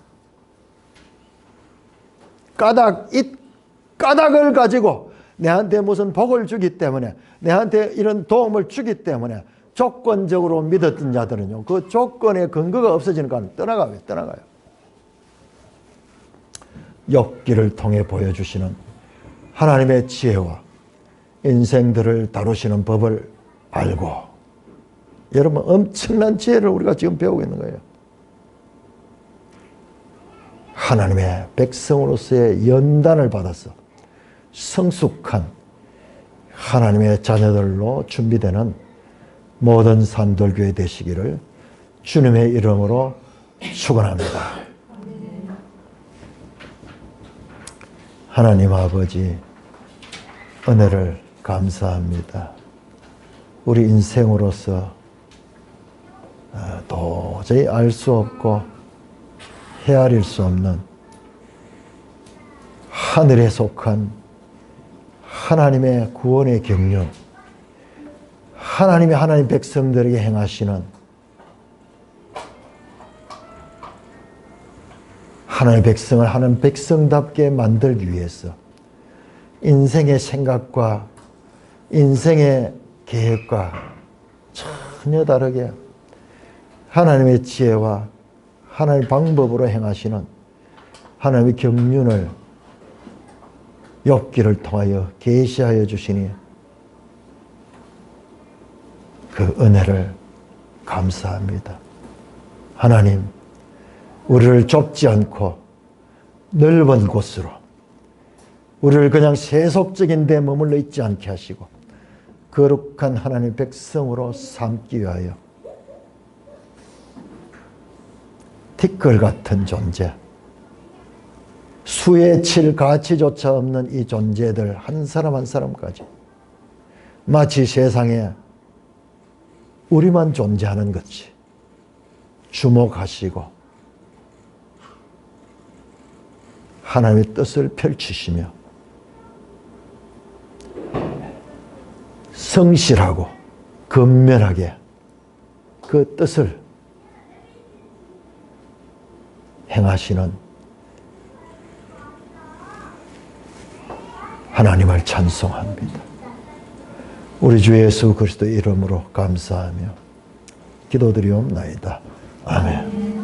[SPEAKER 1] 까닭을 가지고 내한테 무슨 복을 주기 때문에 내한테 이런 도움을 주기 때문에 조건적으로 믿었던 자들은요 그 조건의 근거가 없어지니까 떠나가요. 욥기를 통해 보여주시는 하나님의 지혜와 인생들을 다루시는 법을 알고 여러분, 엄청난 지혜를 우리가 지금 배우고 있는 거예요. 하나님의 백성으로서의 연단을 받아서 성숙한 하나님의 자녀들로 준비되는 모든 산돌교회 되시기를 주님의 이름으로 축원합니다. 하나님 아버지, 은혜를 감사합니다. 우리 인생으로서 도저히 알 수 없고 헤아릴 수 없는 하늘에 속한 하나님의 구원의 경륜, 하나님이 하나님 백성들에게 행하시는 하나님의 백성을 하나님 백성답게 만들기 위해서 인생의 생각과 인생의 계획과 전혀 다르게 하나님의 지혜와 하나님의 방법으로 행하시는 하나님의 경륜을 욥기를 통하여 계시하여 주시니 그 은혜를 감사합니다. 하나님, 우리를 좁지 않고 넓은 곳으로, 우리를 그냥 세속적인 데 머물러 있지 않게 하시고 거룩한 하나님의 백성으로 삼기 위하여 티끌 같은 존재, 수에 칠 가치조차 없는 이 존재들 한 사람 한 사람까지 마치 세상에 우리만 존재하는 것이 주목하시고 하나님의 뜻을 펼치시며 성실하고 근면하게 그 뜻을 행하시는 하나님을 찬송합니다. 우리 주 예수 그리스도 이름으로 감사하며 기도드리옵나이다. 아멘.